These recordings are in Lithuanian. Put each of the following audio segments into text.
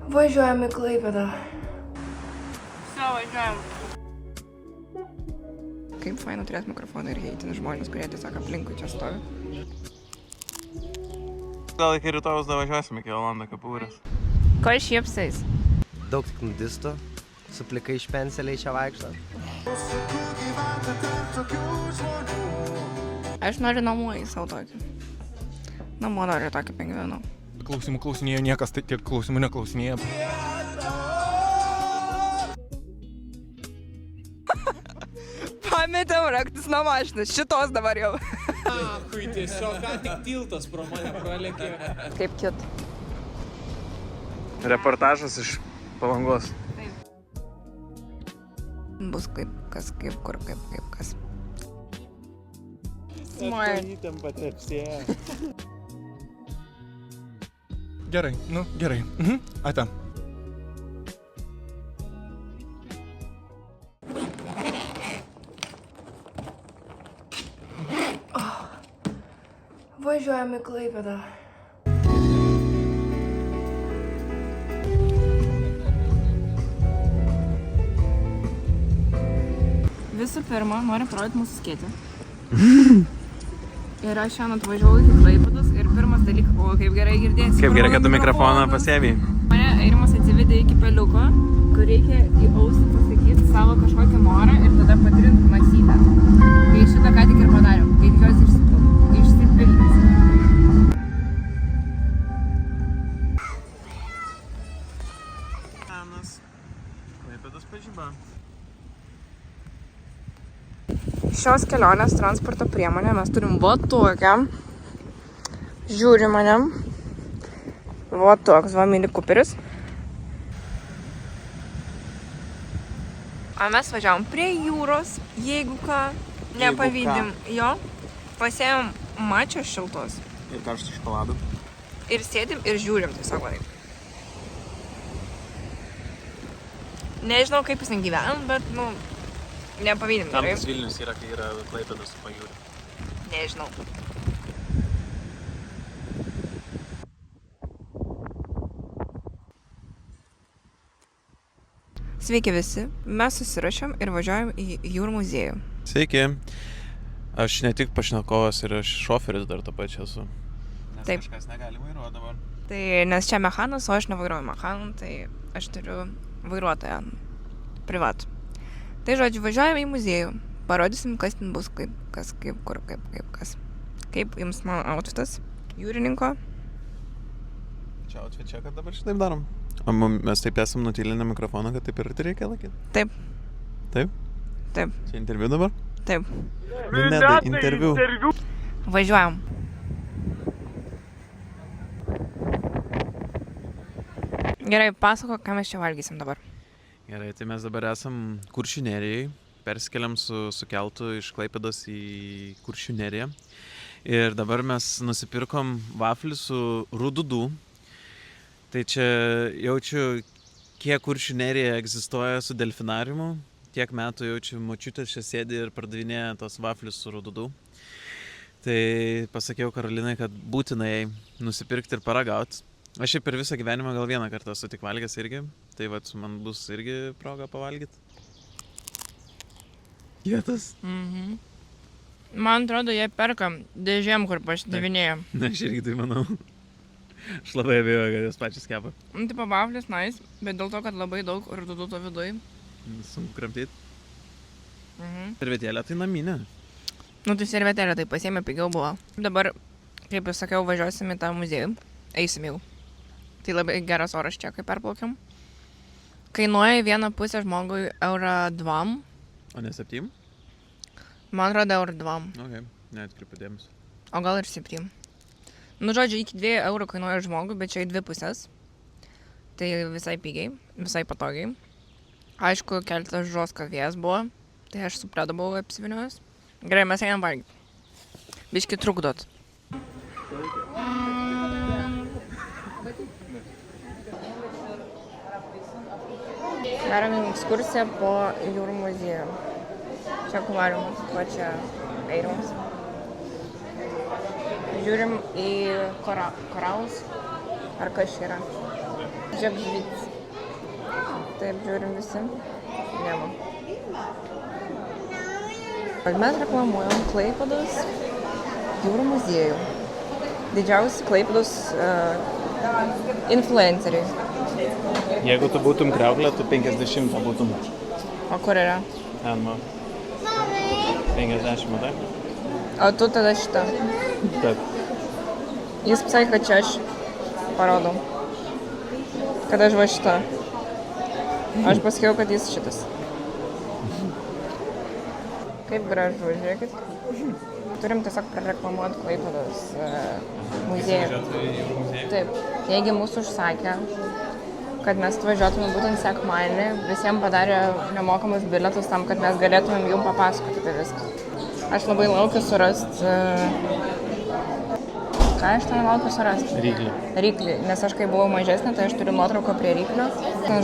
Važiuojam į Klaipėdą. Važiuojam. Kaip faina turėti mikrofoną ir heitina žmonės, kurie tiesiog aplinkui čia stovi. Gal iki rytojus davažiuosim iki Olando Kepurės. Ko šiepsais? Daug tik nudisto, su plikai špenseliai čia vaikšto. Aš noriu namų į savo tokį. Namo noriu tokį pingviną. Klausimų klausinėjo niekas, tai tiek klausimų neklausinėjo. Pametėm raktis nuo mašinos, šitos dabar jau. Hui, tiesiog ką tik tiltas pro mane pralėkė. Kaip kit. Reportažas iš Palangos. Bus kaip kas, kaip kur, kaip kas. Įtampa tepsėja. Gerai, gerai. Ate. Važiuojam į Klaipėdą. Visų pirma, noriu parodyti mūsų skėtį. Ir aš šiandien atvažiavau iki Klaipėdos ir pirmas dalykas, kaip gerai girdėsi. Kaip gerai, kad tu mikrofoną pasėmei. Mane Airimas atsivedė iki peliuko, kur reikia į ausį pasakyti savo kažkokį norą ir tada patrinti masytę. Tai šitą ką tik ir padarėm, tai tikiuosi išsipildys. Klaipėdos pažyba. Šios kelionės transporto priemonė mes turim va tokią. Žiūri mane. Va toks, va mini kuperis. O mes važiavom prie jūros, jeigu ką, nepavydim jo. Pasėjom mačios šiltos. Ir karštų šokoladų. Ir sėdim ir žiūrim tiesiog va taip. Nežinau kaip jis gyvenam, bet nepavydim Tam gerai. tas Vilnius yra, kai yra Klaipėdos su pajūriu. Nežinau. Sveiki visi, mes susirašėm ir važiuojam į jūrų muziejų. Sveiki. Aš ne tik pašnekovas ir aš šoferis dar to pačiu esu. Nes Taip. kažkas negali vairuoti dabar. Tai nes čia mechanas, o aš nevairuoju mechaną, tai aš turiu vairuotoją privatų. Tai žodžiu, važiuojam į muziejų, parodysim, kas ten bus, kaip, kas, kaip, kur, kaip kas. Kaip jums mano outfitas, jūrininko. Čia, kad dabar šitaip darom. O mes taip esam nutylinę mikrofoną, kad taip ir reikia laikyti. Taip. Taip? Taip. Čia interviu dabar? Taip. Ne, tai interviu. Važiuojam. Gerai, pasako, ką mes čia valgysim dabar. Gerai, tai mes dabar esam Kuršių nerijai. Persikeliam su keltu iš Klaipėdos į Kuršių neriją. Ir dabar mes nusipirkom vaflį su rududu. Tai čia jaučiu, kiek Kuršių nerija egzistuoja su delfinariumu. Tiek metų jaučiu, močiutė čia sėdi ir pardavinėja tos vaflius su rududu. Tai pasakiau Karolinai, kad būtinai nusipirkti ir paragauti. Aš šiaip per visą gyvenimą gal vieną kartą esu tik valgęs irgi. Tai vat man bus irgi proga pavalgyti. Kietas? Man atrodo, jie perka dėžėm, kur pašdavinėja. Na, aš irgi tai manau. Aš labai abejoju, kad jos pačios kepa. Tipo vaflis nice, bet dėl to, kad labai daug rududuto viduj. Sunku kramtyti. Servetėlė tai naminė. Nu, tai servetėlė, tai pasiėmė, pigiau buvo. Dabar, kaip jau sakiau, važiuosim į tą muziejų. Eisim jau. Tai labai geras oras čia, kai perplaukiam. Kainuoja 1,5 žmogui €2. O ne 7? Man atrodo, €2. Ok, neatkreipiu dėmesio. O gal ir 7. Nu, žodžiu, iki 2 eurų kainuoja žmogui, bet čia į 2 pusės. Tai visai pigiai, visai patogiai. Aišku, keletas žoskas vėjas buvo, tai aš su pledu buvau apsiviniojęs. Gerai, mes einam valgyti. Biški trukdot. Darom ekskursiją po jūrų muziejų. Čia akvariumas, va čia Airimas. Žiūrim į koralus, ar kas čia yra. Žiūrėk žuvytis. Taip, žiūrim visi. Nemo. Mes reklamuojam Klaipėdos jūrų muziejų. Didžiausi Klaipėdos influenceriai. Jeigu tu būtum kriauklė, tu 50 būtum. O kur yra? Ten, va. 50, matai? O tu tada šitą. Taip. Jis pasakė, kad čia aš parodau. Kad aš va šitą. Aš pasakiau, kad jis šitas. Kaip gražu, žiūrėkit. Turim tiesiog prareklamuoti Klaipėdos muziejų. Taip. Jeigu mūsų užsakė, kad mes atvažiuotume būtent sekmadienį, visiems padarė nemokamus bilietus tam, kad mes galėtumėm jums papasakoti apie viską. Aš labai laukiu surasti... Ką aš ten laukiu surasti? Ryklį. Ryklį, nes aš kai buvau mažesnė, tai aš turiu nuotrauką prie ryklio.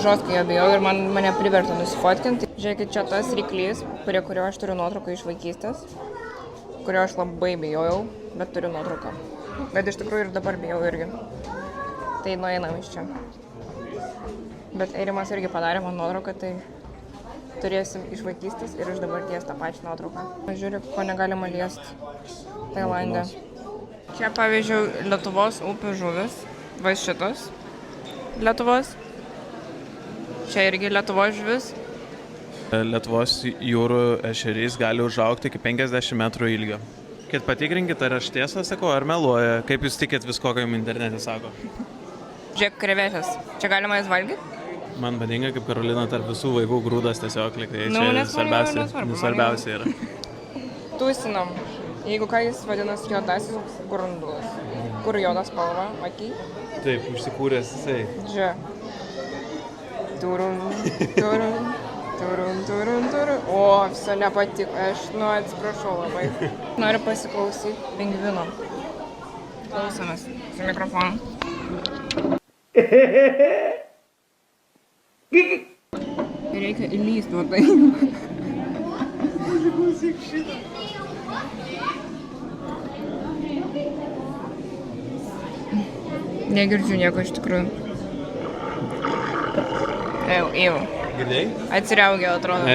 Žostkai jo bijau ir mane privertė nusifotkinti. Žiūrėkit, čia tas ryklys, prie kurio aš turiu nuotrauką iš vaikystės, kurio aš labai bijojau, bet turiu nuotrauką. Bet iš tikrųjų ir dabar bijau irgi. Tai nueinam iš čia. Bet Eirimas irgi padarė man nuotrauką, tai turėsim iš vaikystės ir iš dabarties tą pačią nuotrauką. Žiūriu, ko negalima liesti Tailande. Čia, pavyzdžiui, Lietuvos upių žuvis, va šitos Lietuvos. Čia irgi Lietuvos žuvis. Lietuvos jūrų ešerys gali užaugti iki 50 metrų ilgio. Kad patikrinkit, ar aš tiesą sakau, ar meluoja, kaip jūs tikėt visko, ką jums internete sako. Žiūrėk, krevetės. Čia galima jas valgyti? Man patinka, kaip Karolina tarp visų vaikų grūdas tiesiog liktai. Nu, Čia svarbiausia yra. Tūsinam. Jeigu ką jis vadinasi juodasis grundulas. Kur juodas spalva, akiai? Taip, užsikūręs jisai. Žiūrėk. Turun, turun, turun, turun, turun. O, viso nepatiko. Aš, atsiprašau labai. Noriu pasiklausyti pingvino. Klausomės su mikrofonu. Reikia įlysti va tai. Negirdžiu nieko iš tikrųjų. Jau. Girdėjai? Atsiriaugė, atrodo.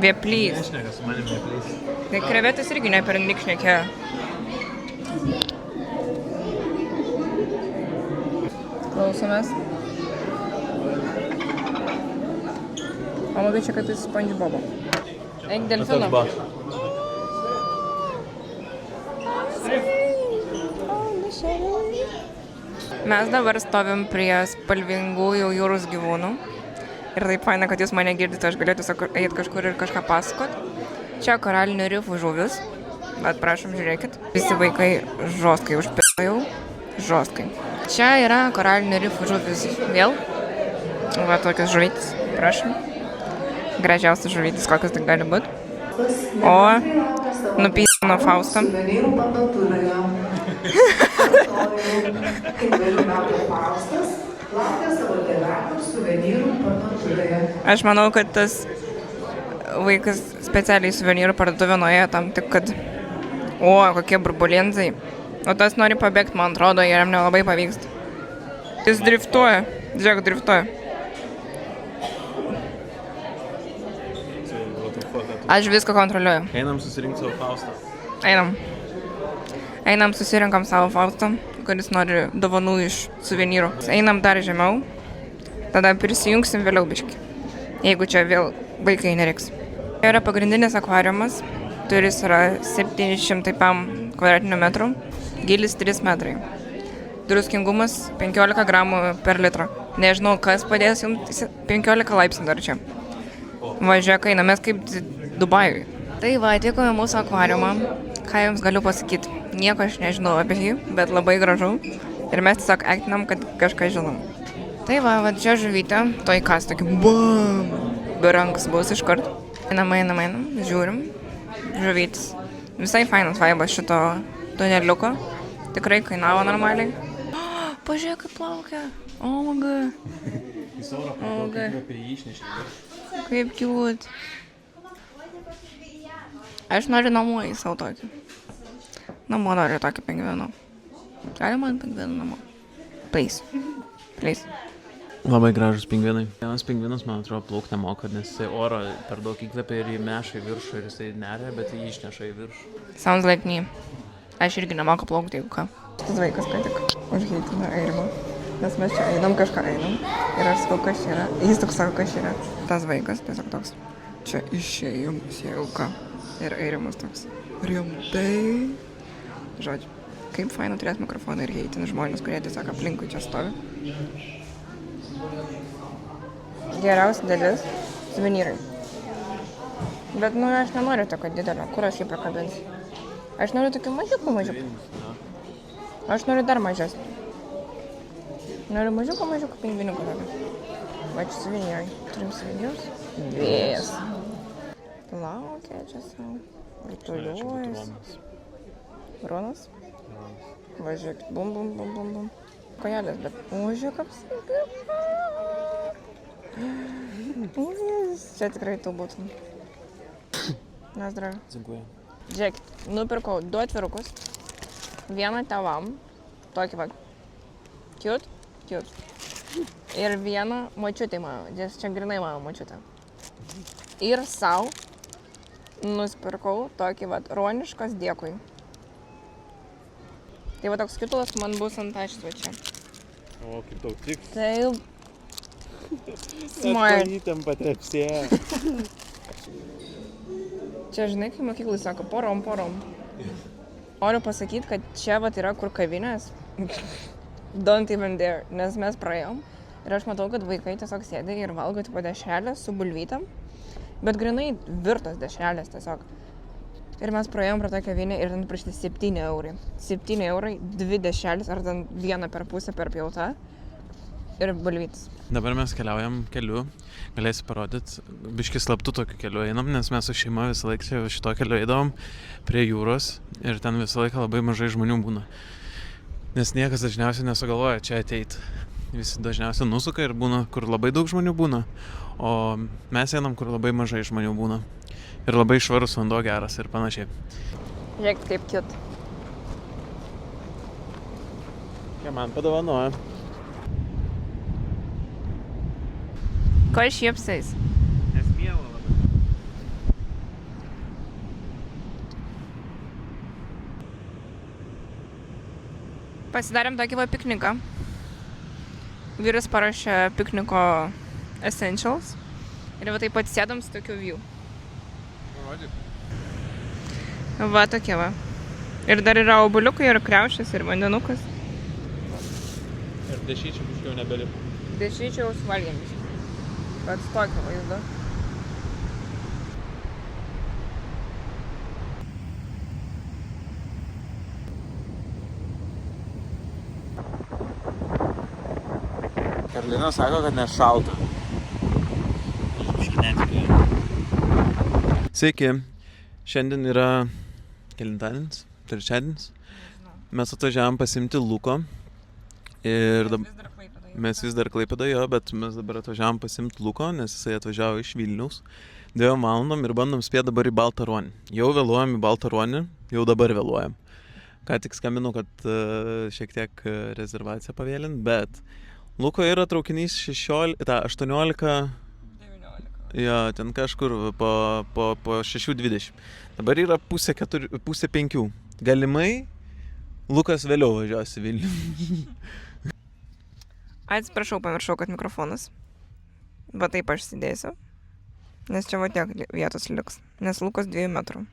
Vėplys. Nešneka su manim vėplys. Tai krevetės irgi ne per nik šnekėjo. Klausomės. O matai čia, kad tai SpongeBobo. Eik delfino. Mes dabar stovim prie spalvingųjų jūros gyvūnų. Ir taip faina, kad jūs mane girdite, aš galėtų tiesiog eiti kažkur ir kažką pasakot. Čia koralinių rifų žuvis. Bet prašom, žiūrėkit. Visi vaikai žostkai užpėjo jau. Žostkai. Čia yra koralinių rifų žuvis vėl. Va tokios žuvytis, prašom. Gražiausias žuvytis, kokios tik gali būti. O, nupysino Faustą. Aš manau, kad tas vaikas specialiai suvenyrų parduotuvę nuėjo tam tik, kad... O, kokie burbulinzai. O tas nori pabėgti, man atrodo, jam nelabai pavyksta. Jis driftuoja. Žiūrėk, driftuoja. Aš viską kontroliuoju. Einam susirinkti savo Faustą. Einam susirinkam savo Faustą, kuris nori dovanų iš suvenyrų. Einam dar žemiau, tada prisijungsim vėliau biškį, jeigu čia vėl vaikai nereiks. Tai yra pagrindinis akvariumas, turis yra 700 kvadratinių metrų, gilis 3 metrai. Druskingumas 15 gramų per litrą. Nežinau, kas padės jums 15 laipsnių dar čia. Važiuok, einamės kaip Dubajui. Tai va, atvykome mūsų akvariumą. Ką jums galiu pasakyti? Nieko aš nežinau apie jį, bet labai gražu. Ir mes tiesiog aktinam, kad kažką žinom. Tai va, čia žuvytė, toj kas tokį BAM! Berankas bus iškart. Einam, žiūrim. Žuvytis. Visai fainas vaibas šito tuneliuko. Tikrai kainavo normaliai. Pažiūrėk, kaip plaukia. Oga. Kaip cute. Aš noriu namų į savo tokį. Namo noriu tokį pingviną. Galima ant pingviną namo. Please. Please. Labai gražus pingvinai. Vienas pingvinas, man atrodo, plaukti nemoka, nes jisai oro per daug įkvepia ir jį meša į viršų ir jisai neria, bet jį išneša į viršų. Sounds like me. Aš irgi nemoku plaukti, jeigu ką. Tas vaikas ką tik užheitina airimą. Nes mes čia einam, kažką einam. Ir aš sakau, kas čia yra. Jis toks sako, kas čia yra. Tas vaikas tiesiog toks. Čia išėjimas, jeigu ką. Ir airimas toks. Rimtai. Žodžiu. Kaip faina turėti mikrofoną ir heitina žmonės, kurie tiesiog aplinkui čia stovi. Geriausia dalis – suvenyrai. Bet, aš nenoriu tokio didelio. Kur aš jį pakabinsiu? Aš noriu tokių mažiukų. Aš noriu dar mažesnį. Noriu mažiukų pingviniukų tokio. Va čia suvenyrai. Turim suvenyrus? Vėjas. Laukia čia savo. Rutuliuojas. Ronas? Važiuok. Bum. Kojelės, bet žiūrėk apsipirka. Čia tikrai tu būtum. Na, zdravia. Dziękuję. Žiūrėk, nupirkau 2 atvirukus. Vieną tėvam. Tokį va. Cute. Ir vieną močiutei mano. Nes čia grinai mano močiutė. Ir sau nusipirkau tokį va roniškas dėkui. Tai va toks skitulas man bus ant aštų čia. O, kaip tau tiks. Taip. Smart. Įtampa trepsėja. Čia, žinai, kai mokyklai sako, porom. Noriu pasakyti, kad čia vat yra kur kavinės. Don't even dare, nes mes praėjom. Ir aš matau, kad vaikai tiesiog sėdi ir valgo tipo dešrelės su bulvytėm. Bet grinai virtos dešrelės tiesiog. Ir mes praėjom prie tą kavinę ir ten prašyti 7 eurai. 7 eurai, 2 dešrelės ar ten 1 per pusę per pjautą. Ir bulvytis. Dabar mes keliaujam keliu, galėsi parodyti, biškis slaptų tokiu keliu einam, nes mes su šeima visą laiką šito keliu eidavom prie jūros ir ten visą laiką labai mažai žmonių būna. Nes niekas dažniausiai nesugalvoja čia ateiti. Visi dažniausiai nusuka ir būna, kur labai daug žmonių būna, o mes einam, kur labai mažai žmonių būna. Ir labai švarus vanduo geras ir panašiai. Žiūrėk, kaip cute. Ką man padovanoja? Ko šypsais? Nes miela labai. Pasidarėm tokį va pikniką. Vyras parašė pikniko essentials. Ir va taip pat sėdam su tokiu view. Va tokie va. Ir dar yra obuliukai, ir kriaušės, ir vandenukas. Ir dešyčių biškiau nebeliko. Dešryčių jau suvalgėm. Bet tokio vaizdo. Karolina sako, kad nešalta. Sveiki. Šiandien yra kelintadienis, trečiadienis. Mes atvažiavom pasimti Luko. Ir mes vis dar Klaipėdoje, bet mes dabar atvažiavom pasimti Luko, nes jisai atvažiavo iš Vilniaus 2 valandom ir bandom spėti dabar į Baltaruonį. Jau vėluojam į Baltaruonį, jau dabar vėluojam. Ką tik skambinu, kad šiek tiek rezervaciją pavėlint, bet Luko yra traukinys 18... Jo, ten kažkur po 6:20. Dabar yra 4:30. Galimai Lukas vėliau važiuos į Vilnių. Atsiprašau, pamiršau, kad mikrofonas. Va taip aš sėdėsiu. Nes čia va tiek vietos liks. Nes Lukas 2 metrų.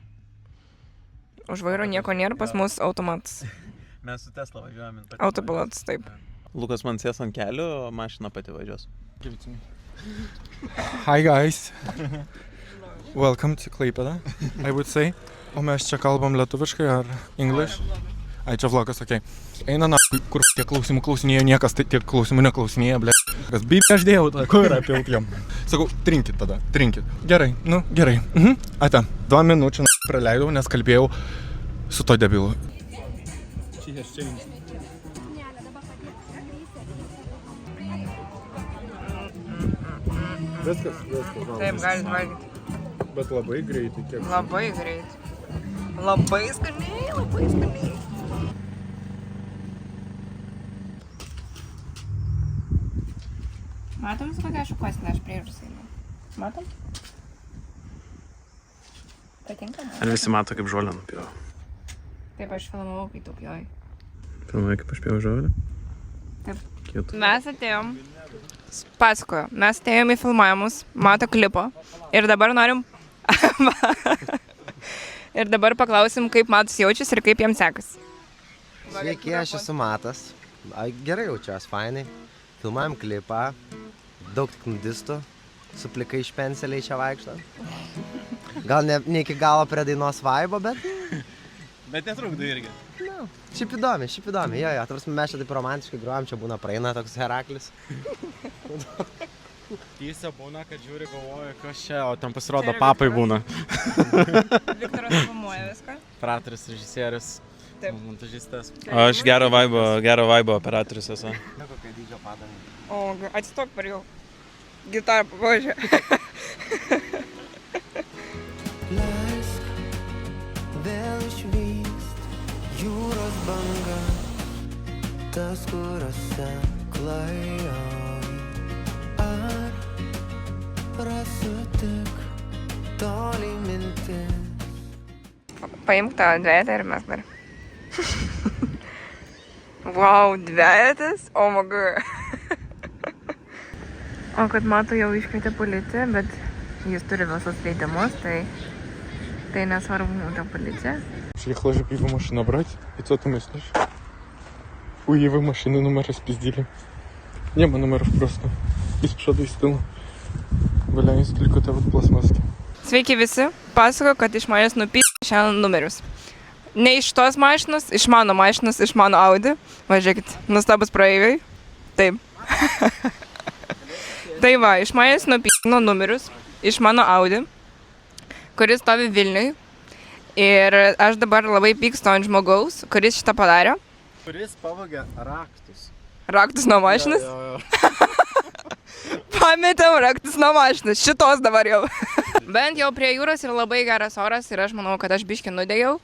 Už vairo nieko nėra, pas mus automatas. Mes su Tesla važiuojame. Autopilotas, taip. Lukas man sės ant kelių, o mašina pati važiuos. Hi guys. Welcome to Klaipėda, I would say. O mes čia kalbam lietuviškai ar English? Ai, čia vlogas, okei. Eina na, kur tiek klausimų klausinėjo, niekas tiek klausimų neklausinėjo, ble. Kas bibė aš dėjau, tada ko yra pilt jam? Sakau, trinkit tada, trinkit. Gerai, gerai. Ate, 2 minučių praleidau, nes kalbėjau su to debilu. Viskas. Taip, galit valgyti. Bet labai greitai, kiek. Labai greit. Labai skaniai. Matom, su kokia šukuosina aš priežusiai. Matom? Patinka? Ar visi mato, kaip žolę nupjau? Taip, aš filmavau, kai tu pjovai. Filmuoji, kaip aš pjau žolę? Taip. Kiet. Mes atėjom, pasakoju, mes atėjom į filmavimus, mato klipo ir dabar norim... ir dabar paklausim, kaip Matas jaučiasi ir kaip jam sekasi. Sveiki, aš esu Matas. Gerai jaučiuosi, fainai. Filmuojam klipą, daug tik nudistų, su plikai špenceliai čia vaikšto. Gal ne iki galo prie dainos vaibo, bet... Bet netrukdo irgi. Šiaip įdomi, jo, tarsi mes čia taip romantiškai grojam, čia būna praeina toks Heraklis. Tysia būna, kad žiūri, galvoja, kas čia, o ten pasirodo papai būna. Viktoras filmuoja viską. Operatorius, režisierius, Taip. montažistas. Aš gero vaibo operatorius esu. Kokia dydžio padanga. O, atstok per jau. Gitarą pavažiuoja. Leisk vėl išvyst jūros banga, tas, kuriuose klajoji. Ar rasiu tik toli mintis? Paimk tą dvejetą ir mes dar. Wow, dvejetas? Oh my god. O kad Mato jau iškvietė policiją, bet jis turi visus leidimus, tai nesvarbu ta полиция. Приехала же пиво машину брать, и что ты мыслишь? У Евы машины номер распиздили. Нема номеров просто. Из пшаду из тыла. Валяюсь только вот пластмасски. Sveiki visi, pasakoju, kad iš manęs nupysė šiandien numerius. Ne iš tos mašinos, iš mano Audi. Važiuokit, nustabus praeiviai. Taip. Tai va, iš manęs nupysino numerius, iš mano Audi, kuris stovi Vilniui. Ir aš dabar labai pykstu ant žmogaus, kuris šitą padarė. Kuris pavogė raktus. Raktus nuo mašinos? Pametėm raktus nuo mašinos, šitos dabar jau. Bent jau prie jūros yra labai geras oras ir aš manau, kad aš biškį nudegiau.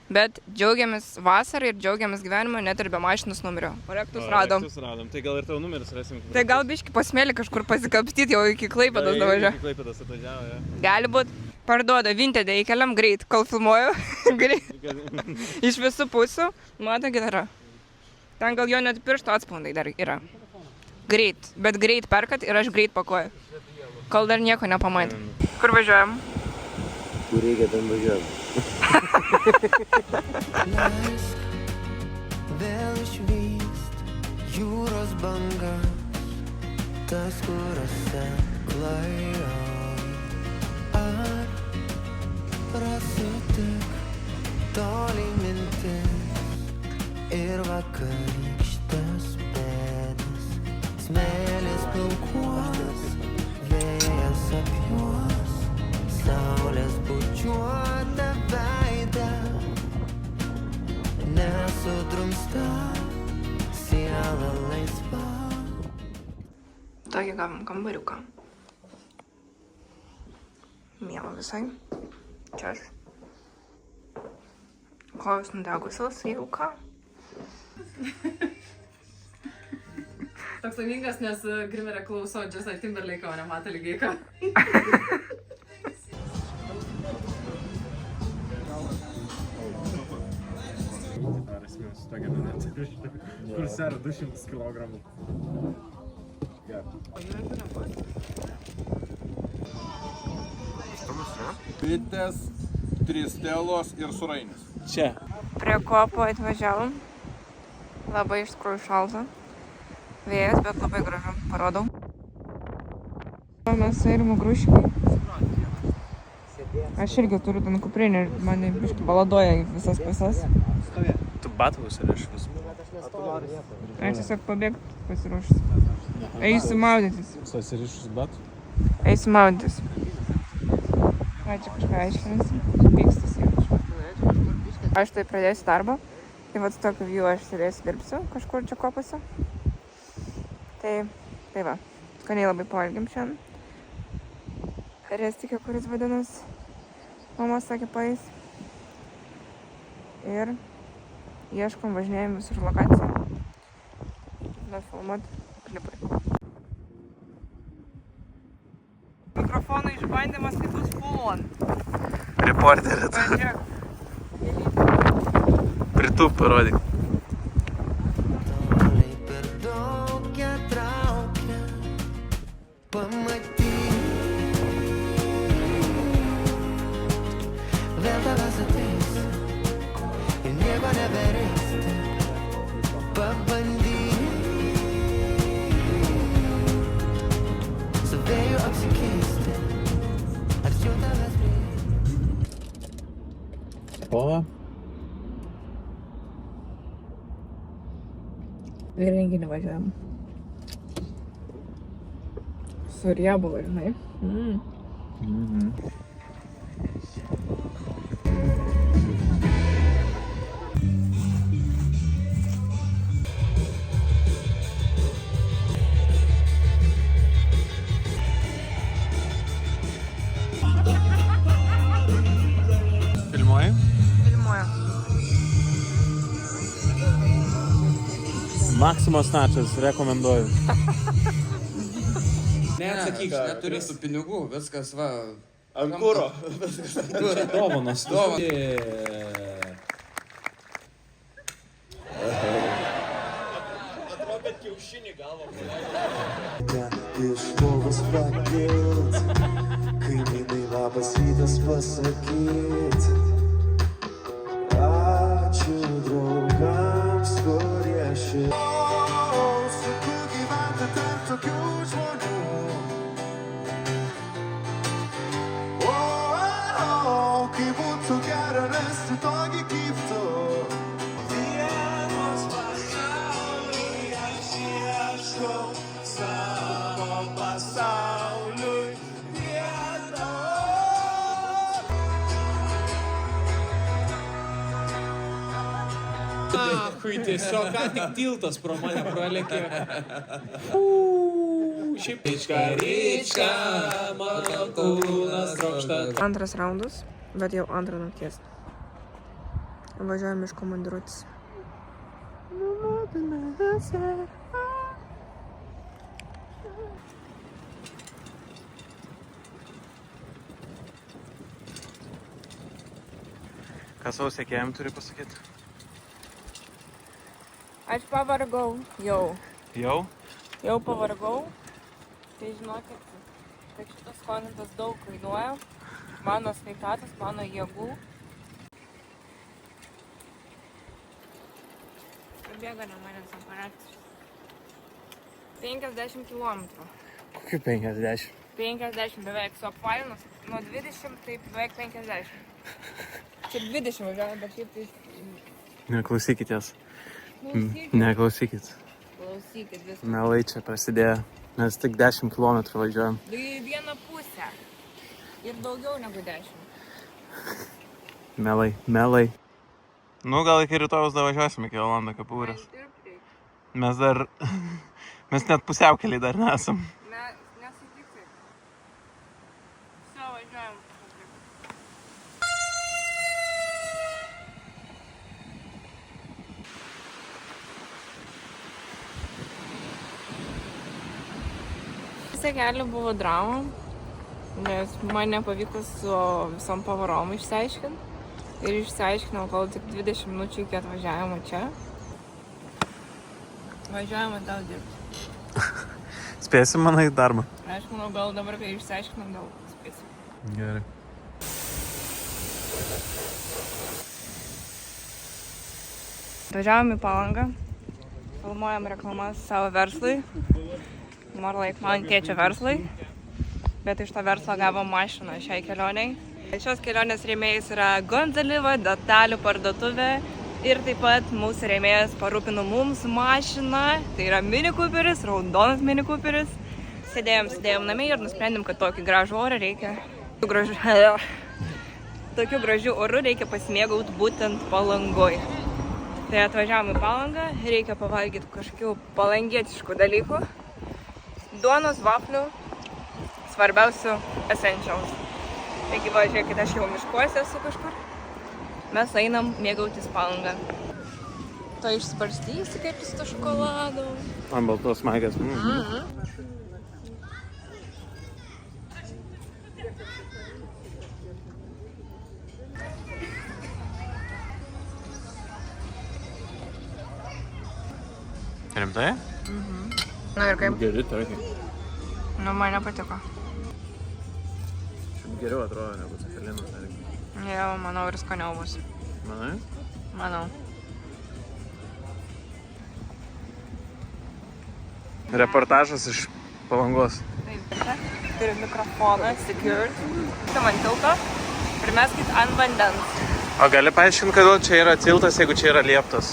Bet džiaugiamės vasarą ir džiaugiamės gyvenimu net ir be mašinos numerio. Raktus radom. Raktus radom, tai gal ir tavo numeris rasim. Tai gal biškį pasmėlį kažkur pasikapstyti, jau iki Klaipėdos davažiavo. Iki Klaipėdos atvažiavo, ja. Gali būt. Parduoda Vinted įkeliam greit, kol filmuoju. Greit. Iš visų pusių. Mato gitara. Ten gal jo net piršto atspaudai dar yra. Greit. Bet greit perkat ir aš greit pakuoju. Kol dar nieko nepamatė. Kur važiuojam? Kur reikia, ten važiuojam. Leisk vėl išvyst jūros banga, tas, kuriuose klajoji. Ar rasiu tik toli mintis ir vakarykštės pėdas, smėlis plaukuos, vėjas apjuos, saulės bučiuota veidą, nesudrumsta siela laisva. Tokį gavom kambariuką. Miela visai. Čia aš. Kojos nudegusios, jeigu ką. Toks laimingas, nes Grimerė klauso Justin Timberlake'o, o nemato lygiai ką. Kur sveria 200 kilogramų. Bitės, 3 stelos ir surainis. Čia. Prie kopo atvažiavom. Labai iš tikrųjų šalta. Vėjas, bet labai gražu. Parodau. Mes su Airimu Gruškai. Aš irgi turiu ten kuprinį ir mane biškai baladoja į visas pusės. Tu batvus ir aš vis. Aš tiesiog pabėgt pasiruošus. Eisiu maudytis. Susirišus batų? Eisiu maudytis. Čia kažką aiškinasi. Pykstas jau. Aš tai pradėsiu darbą. Tai vat su tokiu view aš sėdėsiu dirbsiu kažkur čia kopose. Tai va. Skaniai labai pavalgėm šiandien. Restikė, kuris vadinas. Mama sakė paeis. Ir ieškom, važinėjom visur lokaciją. Nufilmuot klipai. mikrofono išbandymas, tai bus full on. Reporterė. Pažiūrėk. Pritūp parodyk. Toliai per daug ją traukia pamatyti. Vėl tavęs ateis ir nieko nebereiks. Pabandyk su vėju apsikeisti. Arčiau tavęs prieit. O, Į renginį važiuojam. Su riebulu, žinai. filmuoji? Filmuoja. Maksimos načas, rekomenduoju. Neatsakyk, Aš neturiu tų pinigų, viskas va. Ant kuro. Dovanos. Atrodo, kad kiaušinį galvo. Iš lovos pakilt, kaimynai labas rytas pasakyt. Ačiū draugams, kurie sunku gyventi tarp tokių žmonių. Kaip būtų gera rasti tokį kaip tu. Vienos pasauliui aš ieškau savo pasauliui vietos. Hui, tiesiog ką tik tiltas pro mane pralėkė. Šiaip ryčka, mano kūnas trokšta. Antras raundas, bet jau antrą nakties. Važiuojam iš komandiruotės. Ką savo sekėjim turi pasakyti? Aš pavargau, jau Jau? pavargau. Tai žinokit, kad šitas skonis daug kainuoja. Mano sveikatos, mano jėgų. Bėga ne manęs aparatas. 50 kilometrų. Kokiu 50? 50 beveik su apvalinus. Nuo 20 tai beveik 50. Čia 20 važiuoja, bet šiaip tai... Neklausykitės. Klausykit. Neklausykit. Klausykit viską. Melai čia prasidėjo. Mes tik 10 km važiuojam. Tai vieną pusę. Ir daugiau negu 10. Melai. Nu, gal iki rytojus dar važiuosim iki Olando Kapūrės. Mes dar... Mes net pusiaukelį dar nesam. Nesutikti. Все, važiuojam. Visą kelią buvo drama, nes man nepavyko su visom pavarom išsiaiškinti. Ir išsiaiškinau, kol tik 20 minučių iki atvažiavimo čia. Važiuojame tau dirbti. Spėsim, manai, darbą. Aš manau, gal dabar, kai išsiaiškinam, gal spėsim. Gerai. Važiavom į Palangą, filmuojam reklamas savo verslui. More like man tėčio verslui. Bet iš to verslo gavom mašiną šiai kelioniai. Šios kelionės rėmėjas yra Gonzaliva detalių parduotuvė. Ir taip pat mūsų rėmėjas parūpino mums mašiną. Tai yra Mini Cooperis, raudonas Mini Cooperis. Sėdėjom namie ir nusprendėm, kad tokį gražų orą reikia. Tokiu gražiu oru reikia pasimėgauti būtent Palangoj. Tai atvažiavom į Palangą, reikia pavalgyti kažkokių palangietiškų dalykų. Duonos, vaflių, svarbiausių essentials. Taigi va, žiūrėkit, aš jau miškuose esu kažkur. Mes einam mėgautis Palangą. To išsparstysi kaip su to šokoladu. Ant baltos maigės. Rimtai? Na ir kaip? Geri tarkiai. Nu, man nepatiko. Šiaip geriau atrodo negu cepelinų tarkiai. Jau, manau, ir skaniau bus. Manai? Manau. Reportažas iš Palangos. Taip, turiu mikrofoną, secured. Tam ant tilto ir mes kaip ant vandens. O gali paaiškinti, kodėl čia yra tiltas, jeigu čia yra lieptas?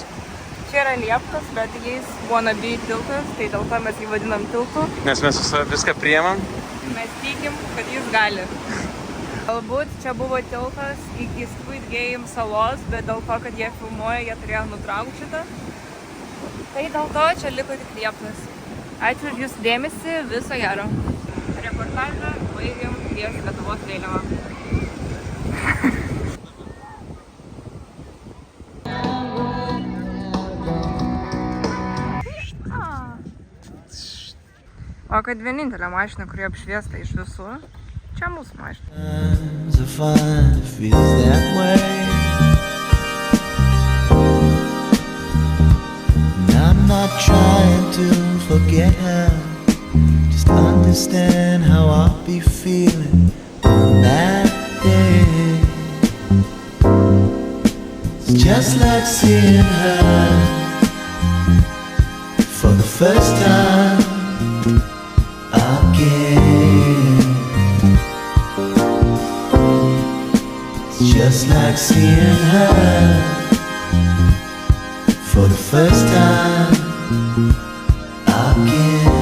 Čia yra lieptas, bet jais wannabe tiltas, tai dėl to mes jį vadinam tiltu. Nes mes viską priemam. Mes tikim, kad jis gali. Galbūt čia buvo tiltas iki Squid Game salos, bet dėl to, kad jie filmuoja, jie turėjo nutraukti šitą. Tai dėl to čia liko tik lieptas. Ačiū už jūsų dėmesį, viso gero. Reportažą baigiam ties Lietuvos vėliava. O kad vienintelė mašina, kuri apšviesta iš visų, čia mūsų mašina. If I feel that way, and I'm not trying to forget her, just understand how I'll be feeling on that day. It's just like seeing her for the first time again. It's just like seeing her for the first time again.